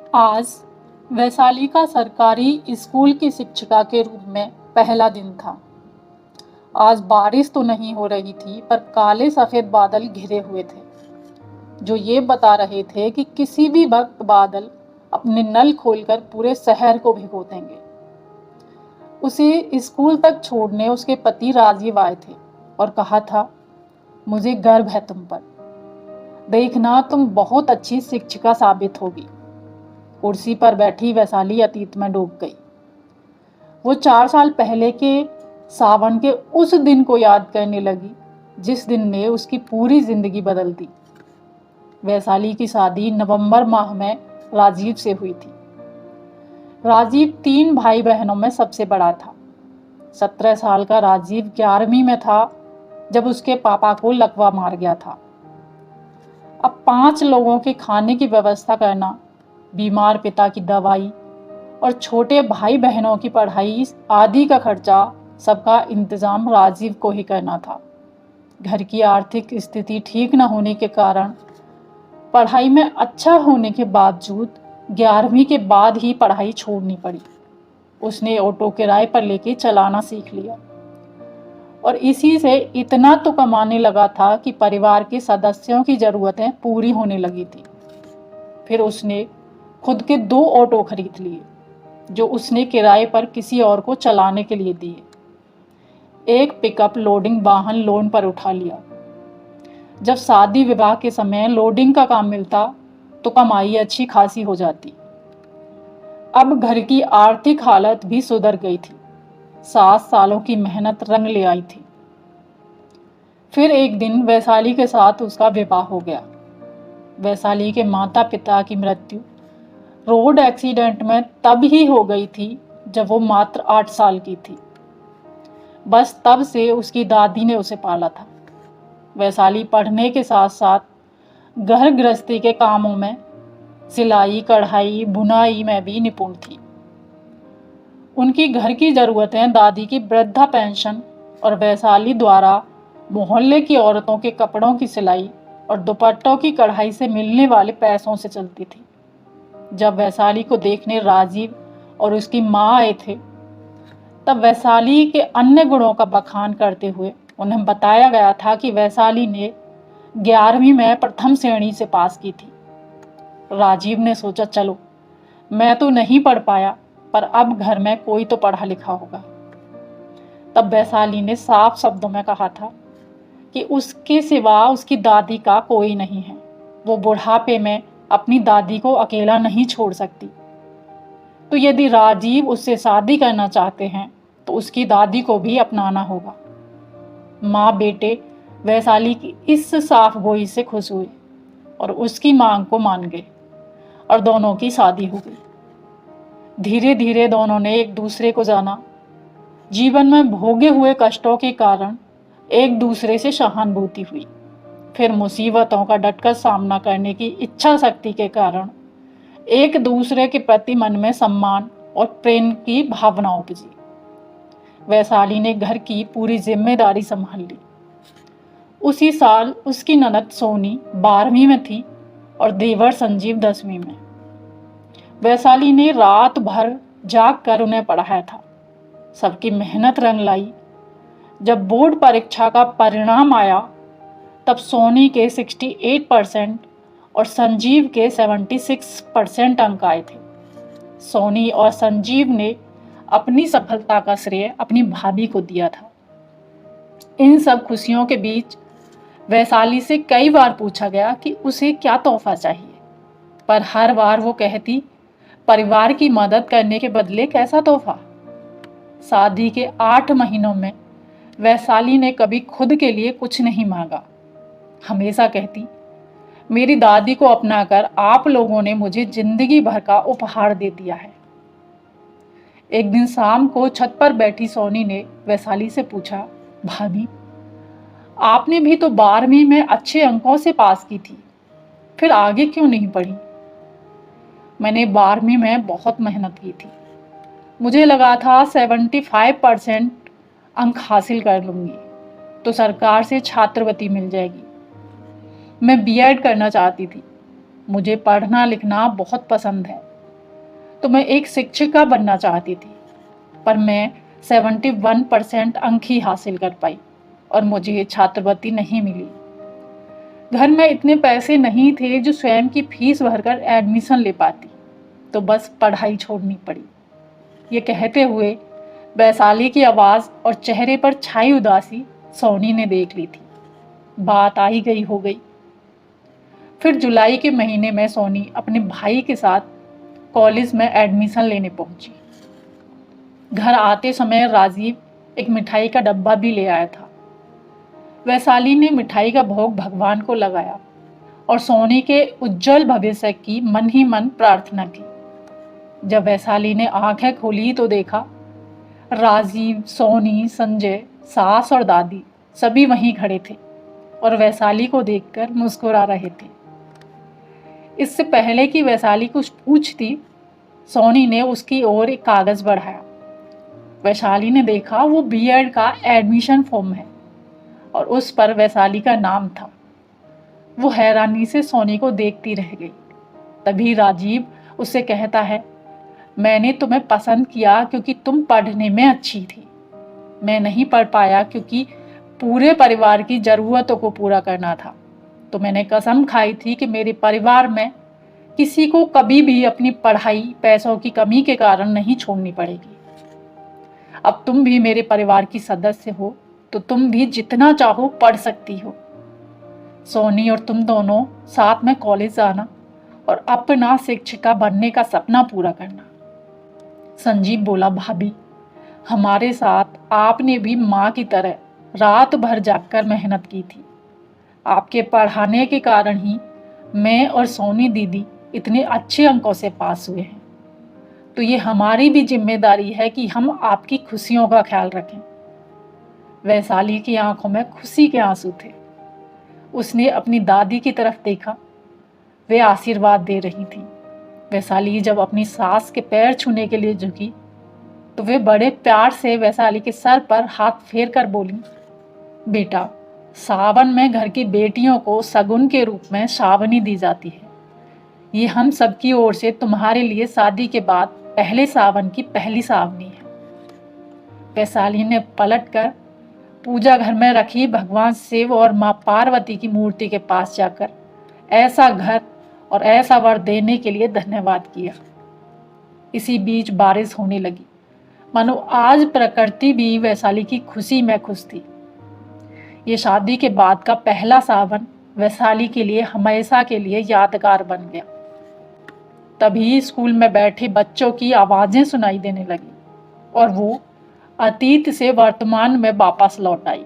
आज वैशाली का सरकारी स्कूल की शिक्षिका के रूप में पहला दिन था। आज बारिश तो नहीं हो रही थी, पर काले सफेद बादल घिरे हुए थे, जो ये बता रहे थे कि किसी भी वक्त बादल अपने नल खोलकर पूरे शहर को भिगो देंगे। उसे स्कूल तक छोड़ने उसके पति राजीव आए थे और कहा था, मुझे गर्व है तुम पर। देखना, तुम बहुत अच्छी शिक्षिका साबित होगी। कुर्सी पर बैठी वैशाली अतीत में डूब गई। वो 4 साल पहले के सावन के उस दिन को याद करने लगी, जिस दिन ने उसकी पूरी जिंदगी बदल दी। वैशाली की शादी नवंबर माह में राजीव से हुई थी। राजीव 3 भाई बहनों में सबसे बड़ा था। 17 साल का राजीव 11वीं में था जब उसके पापा को लकवा मार गया था। अब 5 लोगों के खाने की व्यवस्था करना, बीमार पिता की दवाई और छोटे भाई बहनों की पढ़ाई आदि का खर्चा, सबका इंतजाम राजीव को ही करना था। घर की आर्थिक स्थिति ठीक न होने के कारण पढ़ाई में अच्छा होने के बावजूद 11वीं के बाद ही पढ़ाई छोड़नी पड़ी। उसने ऑटो किराए पर लेके चलाना सीख लिया और इसी से इतना तो कमाने लगा था कि परिवार के सदस्यों की ज़रूरतें पूरी होने लगी थी। फिर उसने खुद के 2 ऑटो खरीद लिए, जो उसने किराए पर किसी और को चलाने के लिए दिए। एक पिकअप लोडिंग वाहन लोन पर उठा लिया। जब शादी विवाह के समय लोडिंग का काम मिलता तो कमाई अच्छी खासी हो जाती। अब घर की आर्थिक हालत भी सुधर गई थी। 7 सालों की मेहनत रंग ले आई थी। फिर एक दिन वैशाली के साथ उसका विवाह हो गया। वैशाली के माता पिता की मृत्यु रोड एक्सीडेंट में तब ही हो गई थी जब वो मात्र 8 साल की थी। बस तब से उसकी दादी ने उसे पाला था। वैशाली पढ़ने के साथ साथ घर गृहस्थी के कामों में, सिलाई, कढ़ाई, बुनाई में भी निपुण थी। उनकी घर की ज़रूरतें दादी की वृद्धा पेंशन और वैशाली द्वारा मोहल्ले की औरतों के कपड़ों की सिलाई और दुपट्टों की कढ़ाई से मिलने वाले पैसों से चलती थी। जब वैशाली को देखने राजीव और उसकी माँ आए थे, तब वैशाली के अन्य गुणों का बखान करते हुए उन्हें बताया गया था कि वैशाली ने 11वीं में प्रथम श्रेणी से पास की थी। राजीव ने सोचा, चलो मैं तो नहीं पढ़ पाया, पर अब घर में कोई तो पढ़ा लिखा होगा। तब वैशाली ने साफ शब्दों में कहा था कि उसके सिवा उसकी दादी का कोई नहीं है। वो बुढ़ापे में अपनी दादी को अकेला नहीं छोड़ सकती। तो यदि राजीव उससे शादी करना चाहते हैं तो उसकी दादी को भी अपनाना होगा। माँ बेटे वैशाली की इस साफ गोई से खुश हुए और उसकी मांग को मान गए और दोनों की शादी हो गई। धीरे धीरे दोनों ने एक दूसरे को जाना। जीवन में भोगे हुए कष्टों के कारण एक दूसरे से सहानुभूति हुई। फिर मुसीबतों का डटकर सामना करने की इच्छा शक्ति के कारण एक दूसरे के प्रति मन में सम्मान और प्रेम की भावना उपजी। वैशाली ने घर की पूरी जिम्मेदारी संभाल ली। उसी साल उसकी ननद सोनी 12वीं में थी और देवर संजीव 10वीं में। वैशाली ने रात भर जाग कर उन्हें पढ़ाया था। सबकी मेहनत रंग लाई। जब बोर्ड परीक्षा का परिणाम आया, तब सोनी के 68% और संजीव के 76% अंक आए थे। सोनी और संजीव ने अपनी सफलता का श्रेय अपनी भाभी को दिया था। इन सब खुशियों के बीच वैशाली से कई बार पूछा गया कि उसे क्या तोहफा चाहिए, पर हर बार वो कहती, परिवार की मदद करने के बदले कैसा तोहफा। शादी के 8 महीनों में वैशाली ने कभी खुद के लिए कुछ नहीं मांगा। हमेशा कहती, मेरी दादी को अपनाकर आप लोगों ने मुझे जिंदगी भर का उपहार दे दिया है। एक दिन शाम को छत पर बैठी सोनी ने वैशाली से पूछा, भाभी, आपने भी तो 12वीं में अच्छे अंकों से पास की थी, फिर आगे क्यों नहीं पढ़ी। मैंने 12वीं में बहुत मेहनत की थी। मुझे लगा था 75% अंक हासिल कर लूंगी तो सरकार से छात्रवृत्ति मिल जाएगी। मैं बीएड करना चाहती थी। मुझे पढ़ना लिखना बहुत पसंद है, तो मैं एक शिक्षिका बनना चाहती थी, पर मैं 71% अंक ही हासिल कर पाई और मुझे छात्रवृत्ति नहीं मिली। घर में इतने पैसे नहीं थे जो स्वयं की फीस भरकर एडमिशन ले पाती, तो बस पढ़ाई छोड़नी पड़ी। ये कहते हुए वैशाली की आवाज़ और चेहरे पर छाई उदासी सोनी ने देख ली थी। बात आई गई हो गई। फिर जुलाई के महीने में सोनी अपने भाई के साथ कॉलेज में एडमिशन लेने पहुंची। घर आते समय राजीव एक मिठाई का डब्बा भी ले आया था। वैशाली ने मिठाई का भोग भगवान को लगाया और सोनी के उज्जवल भविष्य की मन ही मन प्रार्थना की। जब वैशाली ने आंखें खोली तो देखा राजीव, सोनी, संजय, सास और दादी सभी वहीं खड़े थे और वैशाली को देखकर मुस्कुरा रहे थे। इससे पहले कि वैशाली कुछ पूछती, सोनी ने उसकी ओर एक कागज बढ़ाया। वैशाली ने देखा वो बीएड का एडमिशन फॉर्म है और उस पर वैशाली का नाम था। वो हैरानी से सोनी को देखती रह गई। तभी राजीव उससे कहता है, मैंने तुम्हें पसंद किया क्योंकि तुम पढ़ने में अच्छी थी। मैं नहीं पढ़ पाया क्योंकि पूरे परिवार की ज़रूरतों को पूरा करना था। तो मैंने कसम खाई थी कि मेरे परिवार में किसी को कभी भी अपनी पढ़ाई पैसों की कमी के कारण नहीं छोड़नी पड़ेगी। अब तुम भी मेरे परिवार की सदस्य हो, तो तुम भी जितना चाहो पढ़ सकती हो। सोनी और तुम दोनों साथ में कॉलेज आना और अपना शिक्षिका बनने का सपना पूरा करना। संजीव बोला, भाभी, हमारे साथ आपने भी माँ की तरह रात भर जागकर मेहनत की थी। आपके पढ़ाने के कारण ही मैं और सोनी दीदी इतने अच्छे अंकों से पास हुए हैं। तो ये हमारी भी जिम्मेदारी है कि हम आपकी खुशियों का ख्याल रखें। वैशाली की आंखों में खुशी के आंसू थे। उसने अपनी दादी की तरफ देखा, वे आशीर्वाद दे रही थी। वैशाली जब अपनी सास के पैर छूने के लिए झुकी तो वे बड़े प्यार से वैशाली के सर पर हाथ फेर कर बोली, बेटा, सावन में घर की बेटियों को सगुन के रूप में सावनी दी जाती है। ये हम सबकी ओर से तुम्हारे लिए शादी के बाद पहले सावन की पहली सावनी है। वैशाली ने पलटकर पूजा घर में रखी भगवान शिव और माँ पार्वती की मूर्ति के पास जाकर ऐसा घर और ऐसा वर देने के लिए धन्यवाद किया। इसी बीच बारिश होने लगी, मानो आज प्रकृति भी वैशाली की खुशी में खुश थी। ये शादी के बाद का पहला सावन वैशाली के लिए हमेशा के लिए यादगार बन गया। तभी स्कूल में बैठे बच्चों की आवाजें सुनाई देने लगी और वो अतीत से वर्तमान में वापस लौट आई।